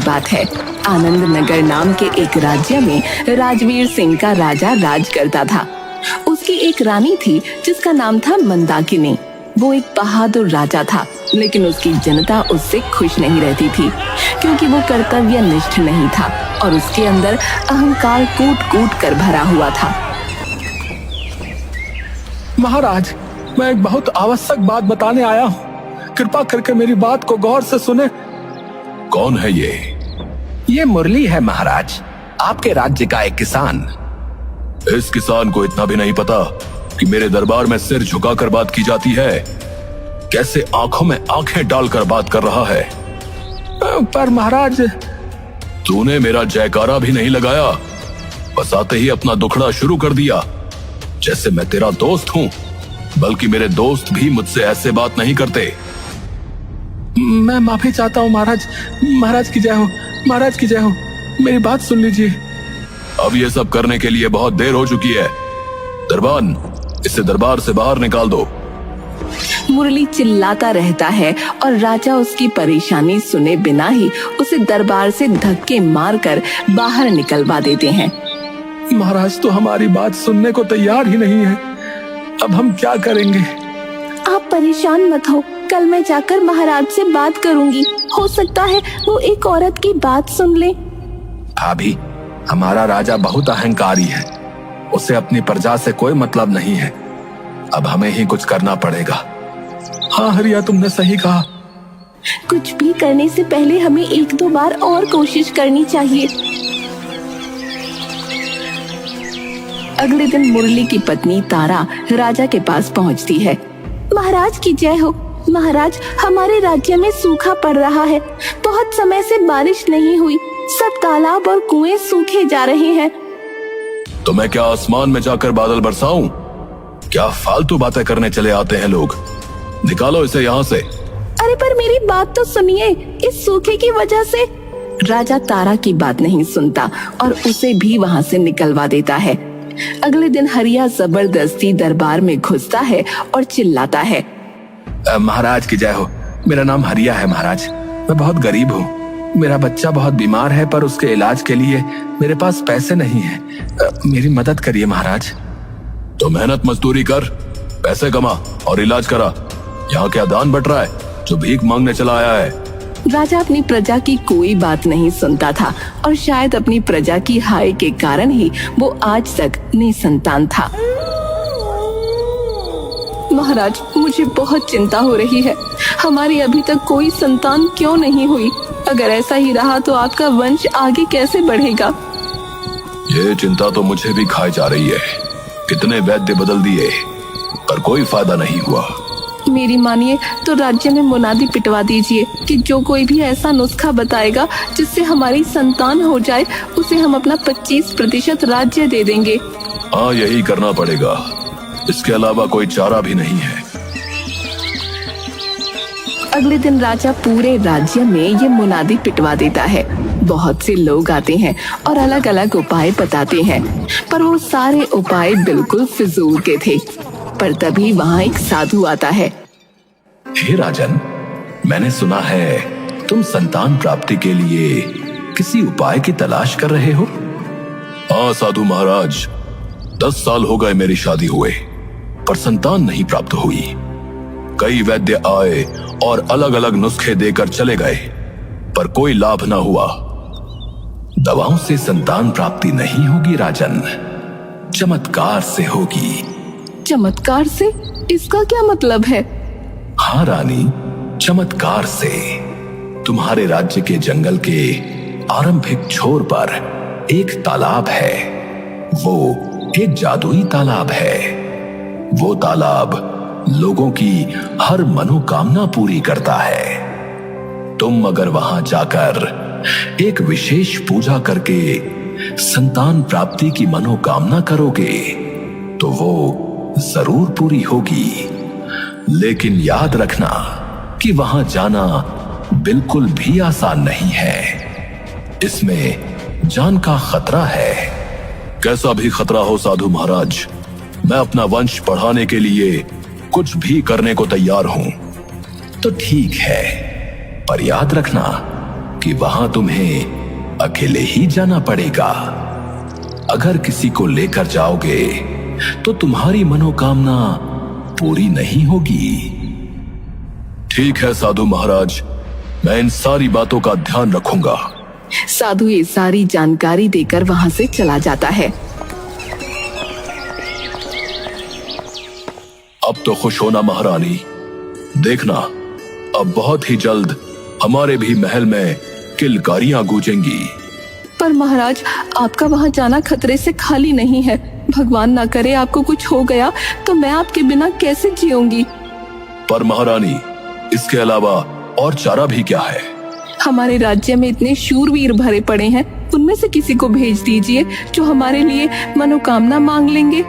बात है। आनंद नगर नाम के एक राज्य में राजवीर सिंह का राजा राज करता था। उसकी एक रानी थी जिसका नाम था मंदाकिनी। वो एक बहादुर राजा था, लेकिन उसकी जनता उससे खुश नहीं रहती थी क्योंकि वो कर्तव्यनिष्ठ नहीं था और उसके अंदर अहंकार कूट कूट कर भरा हुआ था। महाराज, मैं एक बहुत आवश्यक बात बताने आया हूँ। कृपा करके मेरी बात को गौर से सुने। कौन है ये? ये मुरली है महाराज, आपके राज्य का एक किसान। इस किसान को इतना भी नहीं पता कि मेरे दरबार में सिर झुकाकर बात की जाती है। कैसे आंखों में आंखें डालकर बात कर रहा है। पर महाराज, तूने मेरा जयकारा भी नहीं लगाया, बस आते ही अपना दुखड़ा शुरू कर दिया। जैसे मैं तेरा दोस्त हूँ, बल्कि मेरे दोस्त भी मुझसे ऐसे बात नहीं करते। मैं माफी चाहता हूँ महाराज। महाराज की जय हो, महाराज की जय हो। मेरी बात सुन लीजिए। अब ये सब करने के लिए बहुत देर हो चुकी है। दरबान, इसे दरबार से बाहर निकाल दो। मुरली चिल्लाता रहता है और राजा उसकी परेशानी सुने बिना ही उसे दरबार से धक्के मारकर बाहर निकलवा देते हैं। महाराज तो हमारी बात सुनने को तैयार ही नहीं है। अब हम क्या करेंगे? आप परेशान मत हो, कल मैं जाकर महाराज से बात करूंगी। हो सकता है वो एक औरत की बात सुन ले। भाभी, हमारा राजा बहुत अहंकारी है। उसे अपनी प्रजा से कोई मतलब नहीं है। अब हमें ही कुछ करना पड़ेगा। हाँ हरिया, तुमने सही कहा। कुछ भी करने से पहले हमें एक दो बार और कोशिश करनी चाहिए। अगले दिन मुरली की पत्नी तारा राजा के पास पहुंचती है। महाराज की जय हो। महाराज, हमारे राज्य में सूखा पड़ रहा है। बहुत समय से बारिश नहीं हुई। सब तालाब और कुएं सूखे जा रहे हैं। तो मैं क्या आसमान में जाकर बादल बरसाऊं? क्या फालतू बातें करने चले आते हैं लोग। निकालो इसे यहाँ से। अरे पर मेरी बात तो सुनिए। इस सूखे की वजह से राजा तारा की बात नहीं सुनता और उसे भी वहाँ से निकलवा देता है। अगले दिन हरिया जबरदस्ती दरबार में घुसता है और चिल्लाता है, महाराज की जय हो। मेरा नाम हरिया है महाराज। मैं बहुत गरीब हूँ। मेरा बच्चा बहुत बीमार है, पर उसके इलाज के लिए मेरे पास पैसे नहीं है। मेरी मदद करिए महाराज। तो मेहनत मजदूरी कर, पैसे कमा और इलाज करा। यहाँ क्या दान बट रहा है जो भीख मांगने चला आया है? राजा अपनी प्रजा की कोई बात नहीं सुनता था और शायद अपनी प्रजा की हाय के कारण ही वो आज तक निसंतान था। महाराज, मुझे बहुत चिंता हो रही है। हमारी अभी तक कोई संतान क्यों नहीं हुई? अगर ऐसा ही रहा तो आपका वंश आगे कैसे बढ़ेगा? ये चिंता तो मुझे भी खाई जा रही है। कितने वैद्य बदल दिए पर कोई फायदा नहीं हुआ। मेरी मानिए तो राज्य में मुनादी पिटवा दीजिए कि जो कोई भी ऐसा नुस्खा बताएगा जिससे हमारी संतान हो जाए, उसे हम अपना 25% राज्य दे देंगे। हाँ, यही करना पड़ेगा। इसके अलावा कोई चारा भी नहीं है। अगले दिन राजा पूरे राज्य में ये मुनादी पिटवा देता है। बहुत से लोग आते हैं और अलग अलग उपाय बताते हैं, पर वो सारे उपाय बिल्कुल फिजूल के थे। पर तभी वहाँ एक साधु आता है। हे राजन, मैंने सुना है तुम संतान प्राप्ति के लिए किसी उपाय की तलाश कर रहे हो। हाँ साधु महाराज, 10 साल हो गए मेरी शादी हुए, पर संतान नहीं प्राप्त हुई। कई वैद्य आए और अलग अलग नुस्खे देकर चले गए, पर कोई लाभ ना हुआ। दवाओं से संतान प्राप्ति नहीं होगी राजन, चमत्कार से होगी। चमत्कार से? इसका क्या मतलब है? हाँ रानी, चमत्कार से। तुम्हारे राज्य के जंगल के आरंभिक छोर पर एक तालाब है। वो एक जादुई तालाब है। वो तालाब लोगों की हर मनोकामना पूरी करता है। तुम अगर वहां जाकर एक विशेष पूजा करके संतान प्राप्ति की मनोकामना करोगे तो वो जरूर पूरी होगी। लेकिन याद रखना कि वहां जाना बिल्कुल भी आसान नहीं है। इसमें जान का खतरा है। कैसा भी खतरा हो साधु महाराज, मैं अपना वंश बढ़ाने के लिए कुछ भी करने को तैयार हूं। तो ठीक है, पर याद रखना कि वहां तुम्हें अकेले ही जाना पड़ेगा। अगर किसी को लेकर जाओगे तो तुम्हारी मनोकामना पूरी नहीं होगी। ठीक है साधु महाराज, मैं इन सारी बातों का ध्यान रखूंगा। साधु ये सारी जानकारी देकर वहां से चला जाता है। अब तो खुश होना महारानी, देखना अब बहुत ही जल्द हमारे भी महल में किलकारियां गूंजेंगी। पर महाराज, आपका वहां जाना खतरे से खाली नहीं है। भगवान ना करे आपको कुछ हो गया तो मैं आपके बिना कैसे जीऊंगी। पर महारानी, इसके अलावा और चारा भी क्या है? हमारे राज्य में इतने शूरवीर भरे पड़े हैं, उनमें से किसी को भेज दीजिए जो हमारे लिए मनोकामना मांग लेंगे।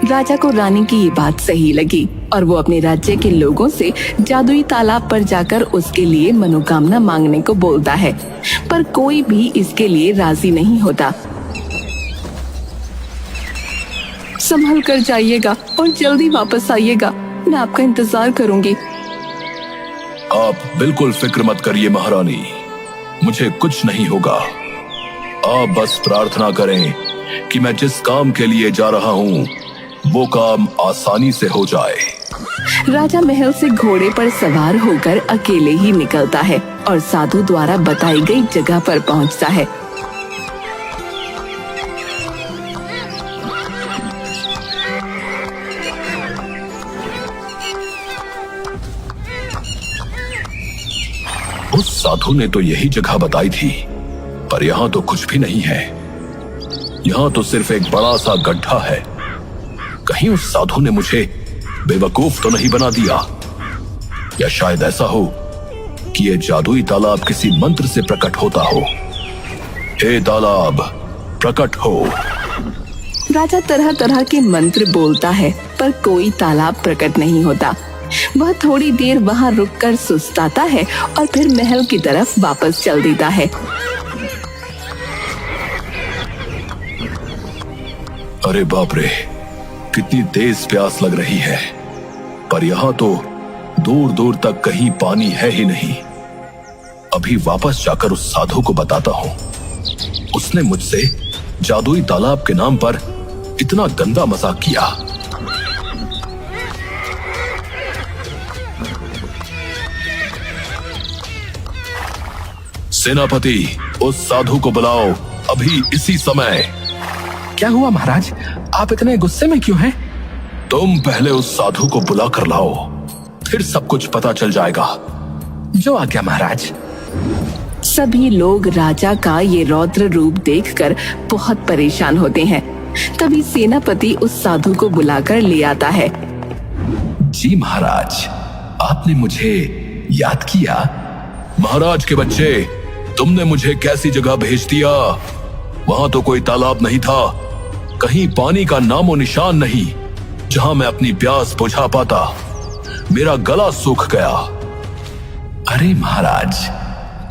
राजा को रानी की ये बात सही लगी और वो अपने राज्य के लोगों से जादुई तालाब पर जाकर उसके लिए मनोकामना मांगने को बोलता है, पर कोई भी इसके लिए राजी नहीं होता। संभल कर जाइएगा और जल्दी वापस आइएगा, मैं आपका इंतजार करूंगी। आप बिल्कुल फिक्र मत करिए महारानी, मुझे कुछ नहीं होगा। आप बस प्रार्थना करें कि मैं जिस काम के लिए जा रहा हूँ वो काम आसानी से हो जाए। राजा महल से घोड़े पर सवार होकर अकेले ही निकलता है और साधु द्वारा बताई गई जगह पर पहुंचता है। उस साधु ने तो यही जगह बताई थी, पर यहाँ तो कुछ भी नहीं है। यहाँ तो सिर्फ एक बड़ा सा गड्ढा है। कहीं उस साधु ने मुझे बेवकूफ तो नहीं बना दिया? या शायद ऐसा हो कि ये जादुई तालाब किसी मंत्र से प्रकट होता हो। हे तालाब, प्रकट हो। राजा तरह तरह के मंत्र बोलता है, पर कोई तालाब प्रकट नहीं होता। वह थोड़ी देर वहां रुककर सुस्ताता है और फिर महल की तरफ वापस चल देता है। अरे बाप रे, कितनी तेज प्यास लग रही है, पर यहाँ तो दूर दूर तक कहीं पानी है ही नहीं। अभी वापस जाकर उस साधु को बताता हूँ। उसने मुझसे जादुई तालाब के नाम पर इतना गंदा मजाक किया। सेनापति, उस साधु को बुलाओ अभी इसी समय। क्या हुआ महाराज, आप इतने गुस्से में क्यों हैं? तुम पहले उस साधु को बुला कर लाओ, फिर सब कुछ पता चल जाएगा। जो आज्ञा महाराज। सभी लोग राजा का ये रौद्र रूप देखकर बहुत परेशान होते हैं। तभी सेनापति उस साधु को बुलाकर ले आता है। जी महाराज, आपने मुझे याद किया? महाराज के बच्चे, तुमने मुझे कैसी जगह भेज दिया? वहां तो कोई तालाब नहीं था, कहीं पानी का नामो निशान नहीं जहां मैं अपनी प्यास बुझा पाता। मेरा गला सूख गया। अरे महाराज,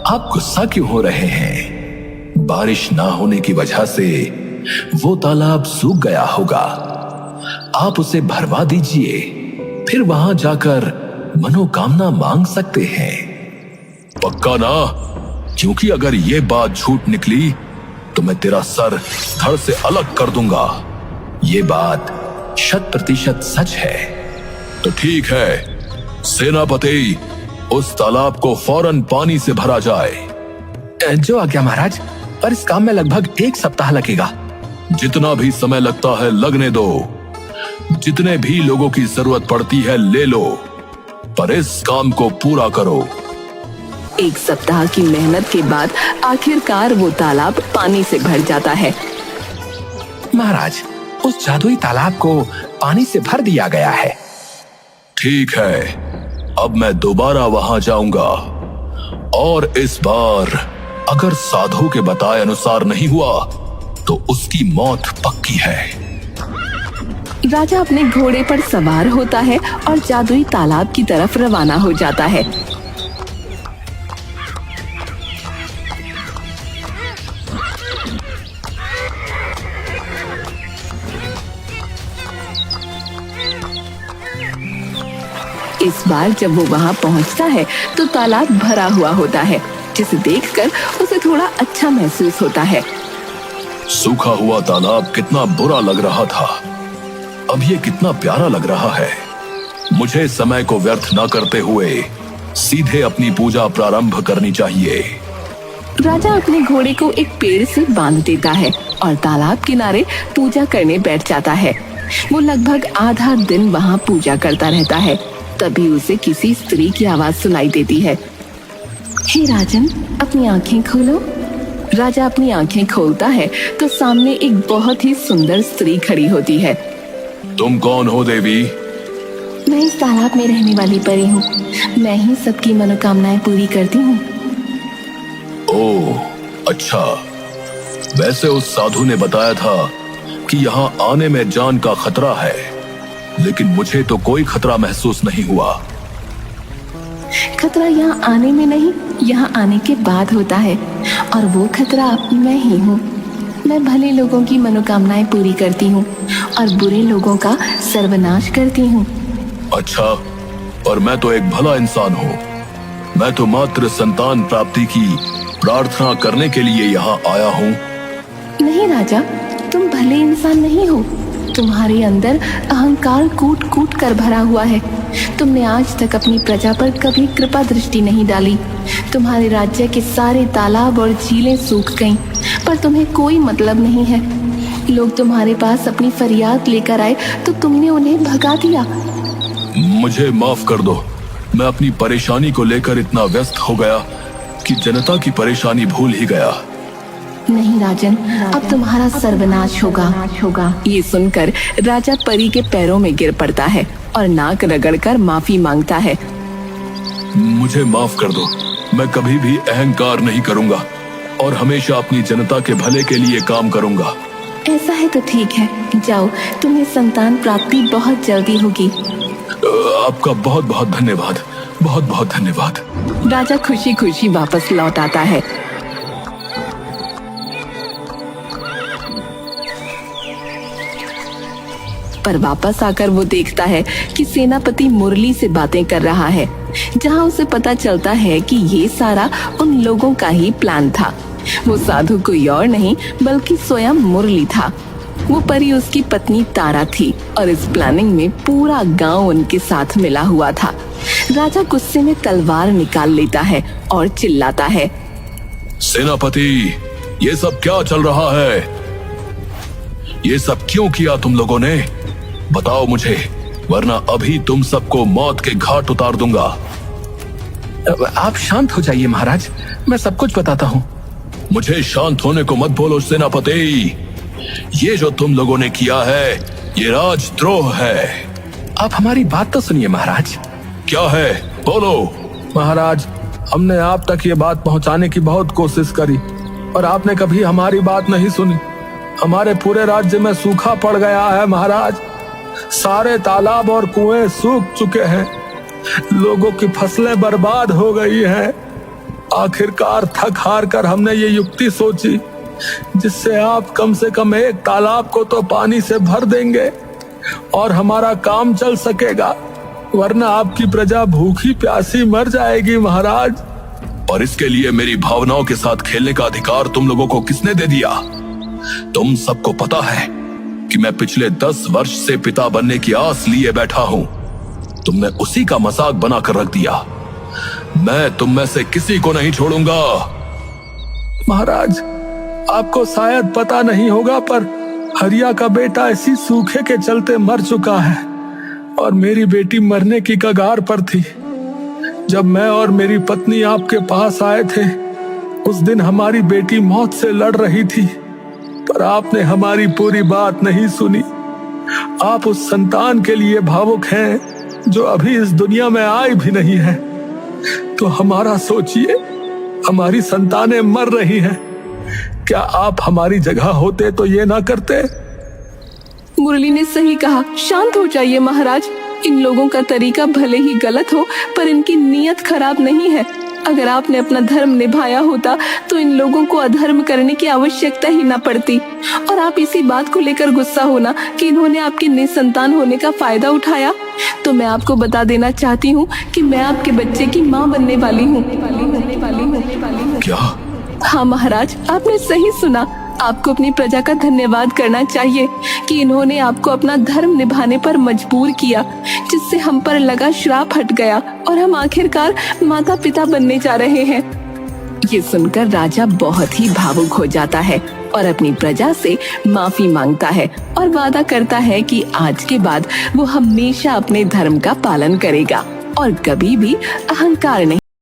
आप गुस्सा क्यों हो रहे हैं? बारिश ना होने की वजह से वो तालाब सूख गया होगा। आप उसे भरवा दीजिए, फिर वहां जाकर मनोकामना मांग सकते हैं। पक्का ना? क्योंकि अगर ये बात झूठ निकली तो मैं तेरा सर धड़ से अलग कर दूंगा। ये बात 100% सच है। तो ठीक है सेनापति, उस तालाब को फौरन पानी से भरा जाए। जो आज्ञा महाराज, पर इस काम में लगभग 1 सप्ताह लगेगा। जितना भी समय लगता है लगने दो, जितने भी लोगों की जरूरत पड़ती है ले लो, पर इस काम को पूरा करो। 1 सप्ताह की मेहनत के बाद आखिरकार वो तालाब पानी से भर जाता है। महाराज, उस जादुई तालाब को पानी से भर दिया गया है। ठीक है, अब मैं दोबारा वहां जाऊंगा और इस बार अगर साधु के बताए अनुसार नहीं हुआ तो उसकी मौत पक्की है। राजा अपने घोड़े पर सवार होता है और जादुई तालाब की तरफ रवाना हो जाता है। इस बार जब वो वहां पहुंचता है तो तालाब भरा हुआ होता है जिसे देखकर उसे थोड़ा अच्छा महसूस होता है। सूखा हुआ तालाब कितना बुरा लग रहा था, अब ये कितना प्यारा लग रहा है। मुझे समय को व्यर्थ न करते हुए सीधे अपनी पूजा प्रारंभ करनी चाहिए। राजा अपने घोड़े को एक पेड़ से बांध देता है और तालाब किनारे पूजा करने बैठ जाता है। वो लगभग आधा दिन वहाँ पूजा करता रहता है। तभी उसे किसी स्त्री की आवाज सुनाई देती है। हे राजन, अपनी आंखें खोलो। राजा अपनी आंखें खोलता है तो सामने एक बहुत ही सुंदर स्त्री खड़ी होती है। तुम कौन हो देवी? मैं इस तालाब में रहने वाली परी हूँ। मैं ही सबकी मनोकामनाएं पूरी करती हूँ। ओह, अच्छा। वैसे उस साधु ने बताया था कि यहाँ आने में जान का खतरा है, लेकिन मुझे तो कोई खतरा महसूस नहीं हुआ। खतरा यहाँ आने में नहीं, यहाँ आने के बाद होता है, और वो खतरा मैं ही हूँ। मैं भले लोगों की मनोकामनाएं पूरी करती हूँ और बुरे लोगों का सर्वनाश करती हूँ। अच्छा, और मैं तो एक भला इंसान हूँ। मैं तो मात्र संतान प्राप्ति की प्रार्थना करने के लिए यहाँ आया हूँ। नहीं राजा, तुम भले इंसान नहीं हो। तुम्हारे अंदर अहंकार कूट कूट कर भरा हुआ है। तुमने आज तक अपनी प्रजा पर कभी कृपा दृष्टि नहीं डाली। तुम्हारे राज्य के सारे तालाब और झीलें सूख गईं, पर तुम्हें कोई मतलब नहीं है। लोग तुम्हारे पास अपनी फरियाद लेकर आए तो तुमने उन्हें भगा दिया। मुझे माफ कर दो। मैं अपनी परेशानी को लेकर इतना व्यस्त हो गया कि जनता की परेशानी भूल ही गया। नहीं राजन, अब तुम्हारा सर्वनाश होगा। ये सुनकर राजा परी के पैरों में गिर पड़ता है और नाक रगड़कर माफी मांगता है। मुझे माफ कर दो। मैं कभी भी अहंकार नहीं करूंगा और हमेशा अपनी जनता के भले के लिए काम करूंगा। ऐसा है तो ठीक है, जाओ, तुम्हें संतान प्राप्ति बहुत जल्दी होगी। आपका बहुत बहुत धन्यवाद, बहुत बहुत धन्यवाद। राजा खुशी खुशी वापस लौट आता है। पर वापस आकर वो देखता है कि सेनापति मुरली से बातें कर रहा है, जहां उसे पता चलता है कि ये सारा उन लोगों का ही प्लान था। वो साधु कोई और नहीं बल्कि स्वयं मुरली था। वो परी उसकी पत्नी तारा थी और इस प्लानिंग में पूरा गांव उनके साथ मिला हुआ था। राजा गुस्से में तलवार निकाल लेता है और चिल्लाता है, सेनापति, ये सब क्या चल रहा है? ये सब क्यों किया तुम लोगों ने? बताओ मुझे, वरना अभी तुम सबको मौत के घाट उतार दूंगा। आप शांत हो जाइए महाराज, मैं सब कुछ बताता हूँ। मुझे शांत होने को मत बोलो सेनापति। ये जो तुम लोगों ने किया है, ये राजद्रोह है। आप हमारी बात तो सुनिए महाराज। क्या है, बोलो। महाराज, हमने आप तक ये बात पहुंचाने की बहुत कोशिश करी और आपने कभी हमारी बात नहीं सुनी। हमारे पूरे राज्य में सूखा पड़ गया है महाराज। सारे तालाब और कुएं सूख चुके हैं। लोगों की फसलें बर्बाद हो गई हैं। आखिरकार थक हार कर हमने ये युक्ति सोची जिससे आप कम से कम एक तालाब को तो पानी से भर देंगे और हमारा काम चल सकेगा, वरना आपकी प्रजा भूखी प्यासी मर जाएगी महाराज। और इसके लिए मेरी भावनाओं के साथ खेलने का अधिकार तुम लोगों को किसने दे दिया? तुम सबको पता है कि मैं पिछले 10 वर्ष से पिता बनने की आस लिए बैठा हूं। तुमने उसी का मजाक बनाकर रख दिया। मैं तुम में से किसी को नहीं छोड़ूंगा। महाराज, आपको शायद पता नहीं होगा, पर हरिया का बेटा इसी सूखे के चलते मर चुका है और मेरी बेटी मरने की कगार पर थी। जब मैं और मेरी पत्नी आपके पास आए थे, उस दिन हमारी बेटी मौत से लड़ रही थी, पर आपने हमारी पूरी बात नहीं सुनी। आप उस संतान के लिए भावुक हैं जो अभी इस दुनिया में आई भी नहीं है। तो हमारा सोचिए, हमारी संतानें मर रही हैं। क्या आप हमारी जगह होते तो ये ना करते? मुरली ने सही कहा, शांत हो जाइए महाराज। इन लोगों का तरीका भले ही गलत हो, पर इनकी नीयत खराब नहीं है। अगर आपने अपना धर्म निभाया होता तो इन लोगों को अधर्म करने की आवश्यकता ही ना पड़ती। और आप इसी बात को लेकर गुस्सा होना कि इन्होंने आपके निसंतान होने का फायदा उठाया, तो मैं आपको बता देना चाहती हूँ कि मैं आपके बच्चे की माँ बनने वाली हूँ। हूँ। क्या? हाँ महाराज, आपने सही सुना। आपको अपनी प्रजा का धन्यवाद करना चाहिए कि इन्होंने आपको अपना धर्म निभाने पर मजबूर किया, जिससे हम पर लगा श्राप हट गया और हम आखिरकार माता पिता बनने जा रहे हैं। ये सुनकर राजा बहुत ही भावुक हो जाता है और अपनी प्रजा से माफी मांगता है और वादा करता है कि आज के बाद वो हमेशा अपने धर्म का पालन करेगा और कभी भी अहंकार नहीं